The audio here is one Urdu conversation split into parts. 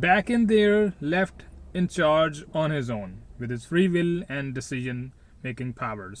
back in there, left in charge on his own with his free will and decision making powers।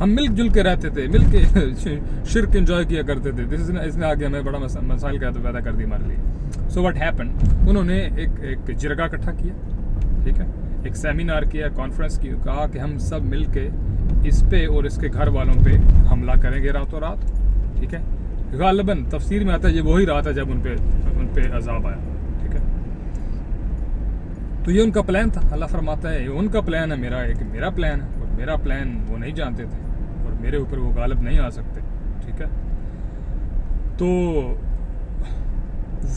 ہم مل جل کے رہتے تھے، مل کے شرک انجوائے کیا کرتے تھے. اس نے آگے ہمیں بڑا مسائل کا پیدا کر دی ہمارے لیے. سو واٹ ہیپن، انہوں نے ایک جرگہ اکٹھا کیا، ٹھیک ہے، ایک سیمینار کیا، کانفرنس کی، کہا کہ ہم سب مل کے اس پہ اور اس کے گھر والوں پہ حملہ کریں گے راتوں رات. ٹھیک ہے، غالباً تفسیر میں آتا ہے یہ وہی رات ہے جب ان پہ عذاب آیا. ٹھیک ہے، تو یہ ان کا پلان تھا. اللہ فرماتا ہے یہ ان کا پلان ہے، میرا پلان ہے، اور میرا پلان وہ نہیں جانتے تھے اور میرے اوپر وہ غالب نہیں آ سکتے. ٹھیک ہے، تو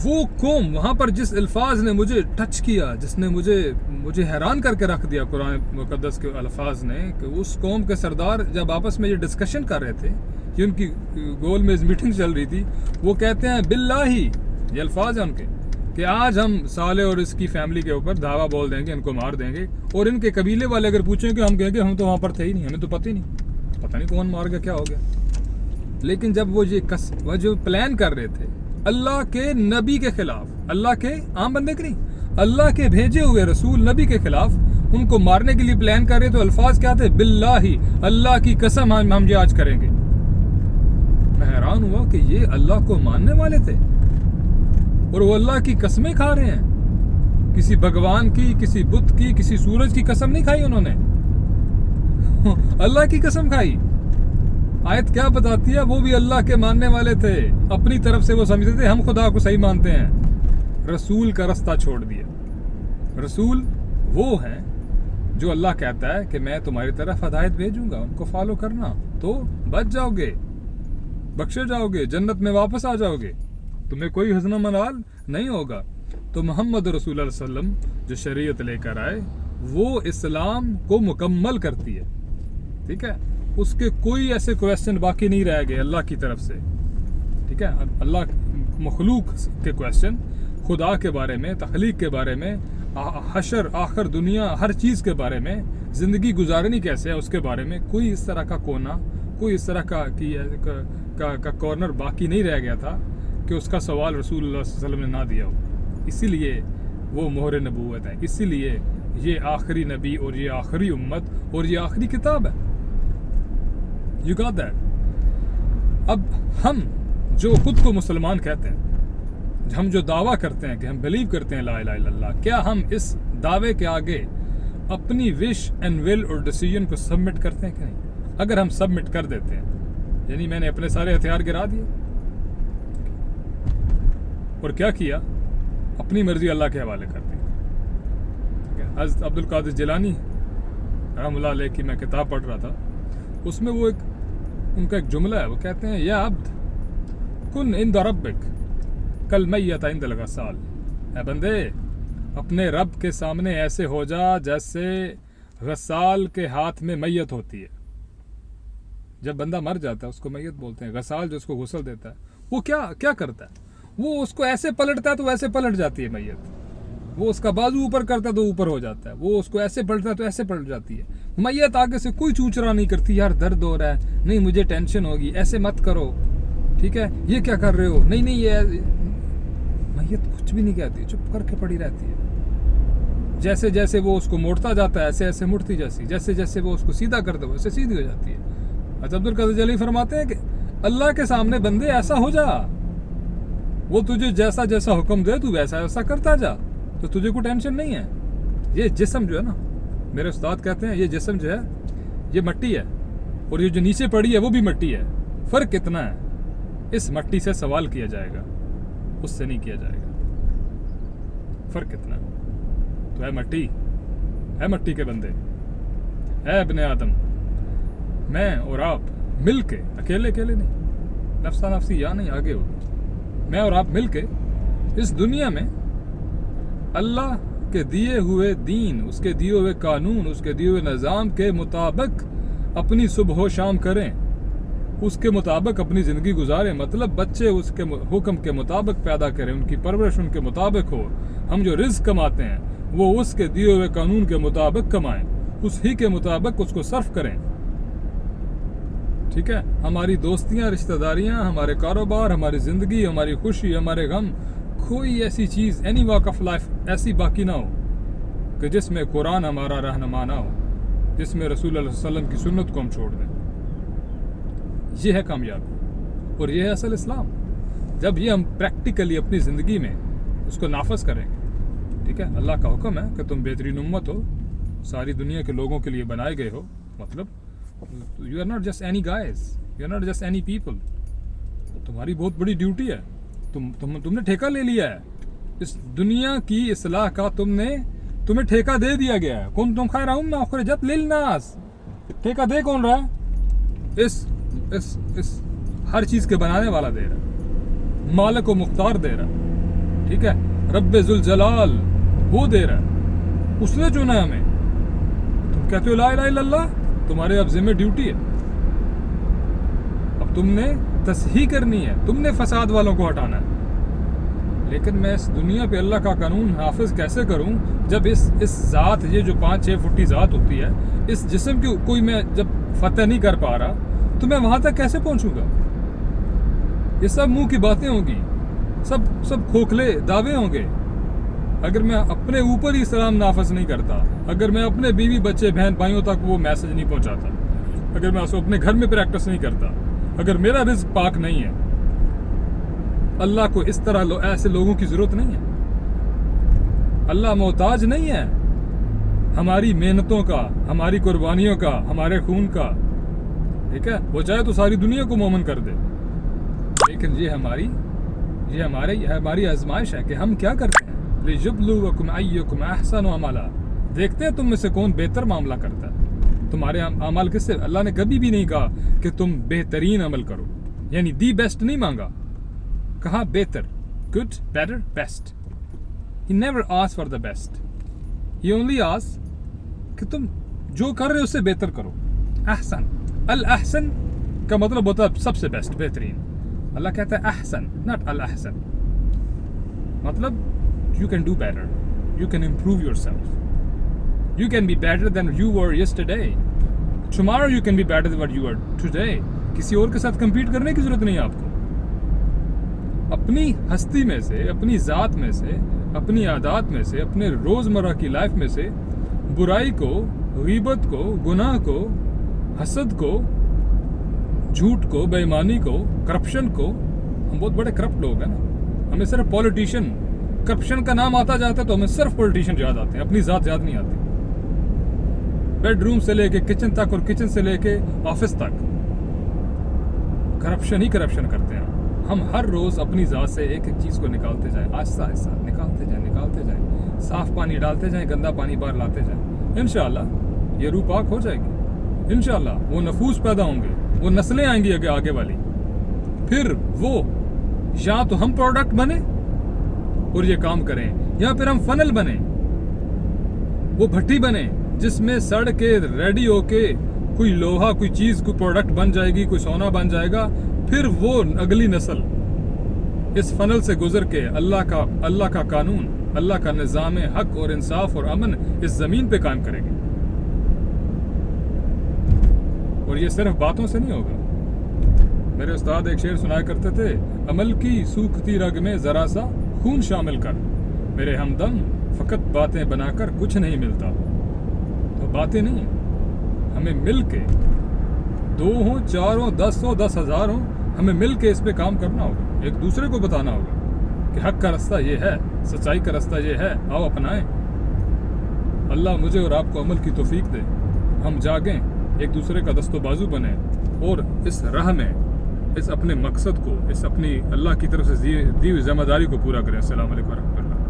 وہ قوم وہاں پر جس الفاظ نے مجھے ٹچ کیا، جس نے مجھے حیران کر کے رکھ دیا قرآن مقدس کے الفاظ نے، کہ اس قوم کے سردار جب آپس میں یہ ڈسکشن کر رہے تھے، یہ ان کی گول میں میٹنگ چل رہی تھی، وہ کہتے ہیں باللہ، یہ الفاظ ہیں ان کے، کہ آج ہم صالح اور اس کی فیملی کے اوپر دھاوا بول دیں گے، ان کو مار دیں گے. اور ان کے قبیلے والے اگر پوچھیں کہ ہم کہیں گے ہم تو وہاں پر تھے ہی نہیں، ہمیں تو پتہ ہی نہیں، پتہ نہیں کون مار گیا، کیا ہو گیا. لیکن جب وہ جو پلان کر رہے تھے اللہ کے نبی کے خلاف، اللہ کے عام بندے کے نہیں، اللہ کے بھیجے ہوئے رسول نبی کے خلاف ان کو مارنے کے لیے پلان کر رہے، تو الفاظ کیا تھے؟ باللہ، اللہ کی قسم ہم یہ آج کریں گے. میں حیران ہوا کہ یہ اللہ کو ماننے والے تھے اور وہ اللہ کی قسمیں کھا رہے ہیں. کسی بھگوان کی، کسی بت کی، کسی سورج کی قسم نہیں کھائی انہوں نے، اللہ کی قسم کھائی. آیت کیا بتاتی ہے؟ وہ بھی اللہ کے ماننے والے تھے، اپنی طرف سے وہ سمجھتے تھے ہم خدا کو صحیح مانتے ہیں. رسول کا رستہ چھوڑ دیا. رسول وہ ہیں جو اللہ کہتا ہے کہ میں تمہاری طرف ہدایت بھیجوں گا، ان کو فالو کرنا تو بچ جاؤ گے، بخشے جاؤ گے، جنت میں واپس آ جاؤ گے، تمہیں کوئی حزن و ملال نہیں ہوگا. تو محمد رسول اللہ علیہ وسلم جو شریعت لے کر آئے وہ اسلام کو مکمل کرتی ہے. ٹھیک ہے، اس کے کوئی ایسے کویسچن باقی نہیں رہ گئے اللہ کی طرف سے. ٹھیک ہے، اللہ مخلوق کے کویسچن، خدا کے بارے میں، تخلیق کے بارے میں، حشر، آخر، دنیا، ہر چیز کے بارے میں، زندگی گزارنی کیسے ہے اس کے بارے میں کوئی اس طرح کا کونا، کوئی اس طرح کا کارنر باقی نہیں رہ گیا تھا کہ اس کا سوال رسول اللہ صلی اللہ علیہ وسلم نے نہ دیا ہو. اسی لیے وہ مہر نبوت ہے، اسی لیے یہ آخری نبی اور یہ آخری امت اور یہ آخری کتاب ہے. You got that. اب ہم جو خود کو مسلمان کہتے ہیں، ہم جو دعویٰ کرتے ہیں کہ ہم بلیو کرتے ہیں لا الہ الا اللہ، کیا ہم اس دعوے کے آگے اپنی وش اینڈ ول اور ڈیسیجن کو سبمٹ کرتے ہیں کہ نہیں؟ اگر ہم سبمٹ کر دیتے ہیں، یعنی میں نے اپنے سارے ہتھیار گرا دیے اور کیا کیا؟ اپنی مرضی اللہ کے حوالے کر دی. حضرت عبد القادر جیلانی رحمۃ اللہ علیہ کی میں کتاب پڑھ رہا تھا، اس میں وہ ان کا ایک جملہ ہے، وہ کہتے ہیں یا عبد کن عند ربک کل میت عند الغسال. اے بندے اپنے رب کے سامنے ایسے ہو جا جیسے غسال کے ہاتھ میں میت ہوتی ہے. جب بندہ مر جاتا ہے اس کو میت بولتے ہیں. غسال جو اس کو غسل دیتا ہے وہ کیا کرتا ہے؟ وہ اس کو ایسے پلٹتا ہے تو ویسے پلٹ جاتی ہے میت. وہ اس کا بازو اوپر کرتا ہے تو اوپر ہو جاتا ہے، وہ اس کو ایسے پلٹتا ہے تو ایسے پلٹ جاتی ہے. میت آگے سے کوئی چوچرا نہیں کرتی، یار درد ہو رہا ہے، نہیں مجھے ٹینشن ہوگی، ایسے مت کرو، ٹھیک ہے، یہ کیا کر رہے ہو، نہیں یہ میت کچھ بھی نہیں کہتی، چپ کر کے پڑی رہتی ہے. جیسے جیسے وہ اس کو موڑتا جاتا ہے ایسے ایسے مڑتی جیسی، جیسے جیسے وہ اس کو سیدھا کرتا ہے ویسے سیدھی ہو جاتی ہے. حضرت عبد القادر جیلانی فرماتے ہیں کہ اللہ کے سامنے بندے ایسا ہو جا، وہ تجھے جیسا جیسا حکم دے تو ویسا ویسا کرتا جا، تو تجھے کوئی ٹینشن نہیں ہے. یہ جسم جو ہے نا، میرے استاد کہتے ہیں یہ جسم جو ہے یہ مٹی ہے اور یہ جو نیچے پڑی ہے وہ بھی مٹی ہے. فرق اتنا ہے، اس مٹی سے سوال کیا جائے گا، اس سے نہیں کیا جائے گا. فرق اتنا ہے. تو اے مٹی کے بندے، اے ابن آدم، میں اور آپ مل کے، اکیلے نہیں، نفسا نفسی یا نہیں، آگے ہو، میں اور آپ مل کے اس دنیا میں اللہ کے دیے ہوئے دین، اس کے دیے ہوئے قانون، اس کے دیے ہوئے نظام کے مطابق اپنی صبح و شام کریں، اس کے مطابق اپنی زندگی گزاریں. مطلب بچے اس کے حکم کے مطابق پیدا کریں، ان کی پرورش ان کے مطابق ہو. ہم جو رزق کماتے ہیں وہ اس کے دیے ہوئے قانون کے مطابق کمائیں، اس ہی کے مطابق اس کو صرف کریں. ٹھیک ہے، ہماری دوستیاں، رشتہ داریاں، ہمارے کاروبار، ہماری زندگی، ہماری خوشی، ہمارے غم، کوئی ایسی چیز، اینی واک آف لائف ایسی باقی نہ ہو کہ جس میں قرآن ہمارا رہنما نہ ہو، جس میں رسول اللہ صلی اللہ علیہ وسلم کی سنت کو ہم چھوڑ دیں. یہ ہے کامیابی اور یہ ہے اصل اسلام. جب یہ ہم پریکٹیکلی اپنی زندگی میں اس کو نافذ کریں گے. ٹھیک ہے, اللہ کا حکم ہے کہ تم بہترین امت ہو, ساری دنیا کے لوگوں کے لیے بنائے گئے ہو. مطلب you are not just any guys, you are not just any people. تمہاری بہت بڑی ڈیوٹی ہے. تم نے ٹھیکہ لے لیا ہے اس دنیا کی اصلاح کا. تمہیں ٹھیکہ دے دیا گیا ہے. کنتم خیر امہ اخرجت للناس. ٹھیکہ دے کون رہا ہے؟ اس ہر چیز کے بنانے والا دے رہا ہے, مالک و مختار دے رہا ہے. ٹھیک ہے, رب ذوالجلال وہ دے رہا ہے, اس نے چنا ہے ہمیں. تم کہتے ہو لا الہ الا اللہ, تمہارے اب ذمہ ڈیوٹی ہے. اب تم نے تصحیح کرنی ہے, تم نے فساد والوں کو ہٹانا ہے. لیکن میں اس دنیا پہ اللہ کا قانون حافظ کیسے کروں جب اس ذات, یہ جو 5-6 فٹی ذات ہوتی ہے, اس جسم کی کوئی میں جب فتح نہیں کر پا رہا تو میں وہاں تک کیسے پہنچوں گا؟ یہ سب منہ کی باتیں ہوں گی, سب کھوکھلے دعوے ہوں گے. اگر میں اپنے اوپر ہی اسلام نافذ نہیں کرتا, اگر میں اپنے بیوی بچے بہن بھائیوں تک وہ میسج نہیں پہنچاتا, اگر میں اس کو اپنے گھر میں پریکٹس نہیں کرتا, اگر میرا رزق پاک نہیں ہے, اللہ کو اس طرح ایسے لوگوں کی ضرورت نہیں ہے. اللہ محتاج نہیں ہے ہماری محنتوں کا, ہماری قربانیوں کا, ہمارے خون کا. ٹھیک ہے, وہ چاہے تو ساری دنیا کو مومن کر دے. لیکن یہ ہماری آزمائش ہے کہ ہم کیا کرتے ہیں. لِيَبْلُوَكُمْ أَيُّكُمْ أَحْسَنُ عَمَلًا. دیکھتے ہیں تم میں سے کون بہتر معاملہ کرتا ہے. تمہارے اعمال کس سے؟ اللہ نے کبھی بھی نہیں کہا کہ تم بہترین عمل کرو, یعنی دی بیسٹ نہیں مانگا, کہاں بہتر, good, better, best. He never asked for the best. He only asked کہ تم جو کر رہے ہو اس سے بہتر کرو. احسن, الاحسن کا مطلب ہوتا ہے سب سے بیسٹ, بہترین. اللہ کہتا ہے احسن, not الاحسن. مطلب you can do better, you can improve yourself, you can be better than you were yesterday. Tomorrow you can be better than what you are today. کسی اور کے ساتھ کمپیٹ کرنے کی ضرورت نہیں ہے آپ کو. اپنی ہستی میں سے, اپنی ذات میں سے, اپنی عادات میں سے, اپنے روزمرہ کی لائف میں سے برائی کو, غیبت کو, گناہ کو, حسد کو, جھوٹ کو, بے ایمانی کو, کرپشن کو. ہم بہت بڑے کرپٹ لوگ ہیں نا. ہمیں صرف پولیٹیشین, کرپشن کا نام آتا جاتا ہے تو ہمیں صرف پولیٹیشین یاد آتے ہیں, اپنی ذات یاد نہیں آتی. بیڈ روم سے لے کے کچن تک اور کچن سے لے کے آفس تک کرپشن ہی کرپشن کرتے ہیں. ہم ہر روز اپنی ذات سے ایک چیز کو نکالتے جائیں, آہستہ آہستہ نکالتے جائیں, صاف پانی ڈالتے جائیں, گندا پانی باہر لاتے جائیں. انشاءاللہ یہ روح پاک ہو جائے گی. انشاءاللہ وہ نفوس پیدا ہوں گے, وہ نسلیں آئیں گی آگے والی. پھر وہ یا تو ہم پروڈکٹ بنے اور یہ کام کریں, یا پھر ہم فنل بنے, وہ بھٹی بنے جس میں سڑ کے ریڈی ہو کے کوئی لوہا, کوئی چیز, کوئی پروڈکٹ بن جائے گی, کوئی سونا بن جائے گا. پھر وہ اگلی نسل اس فنل سے گزر کے اللہ کا قانون, اللہ کا نظام حق اور انصاف اور امن اس زمین پہ قائم کرے گی. اور یہ صرف باتوں سے نہیں ہوگا. میرے استاد ایک شعر سنایا کرتے تھے, عمل کی سوکھتی رگ میں ذرا سا خون شامل کر, میرے ہمدم فقط باتیں بنا کر کچھ نہیں ملتا. تو باتیں نہیں, ہمیں مل کے 2 ہوں, 4 ہوں, 10 ہوں, 10,000 ہوں, ہمیں مل کے اس پہ کام کرنا ہوگا. ایک دوسرے کو بتانا ہوگا کہ حق کا رستہ یہ ہے, سچائی کا رستہ یہ ہے, آؤ اپنائیں. اللہ مجھے اور آپ کو عمل کی توفیق دے. ہم جاگیں, ایک دوسرے کا دست و بازو بنیں اور اس راہ میں اس اپنے مقصد کو, اس اپنی اللہ کی طرف سے دی ہوئی ذمہ داری کو پورا کریں. السلام علیکم ورحمۃ اللہ.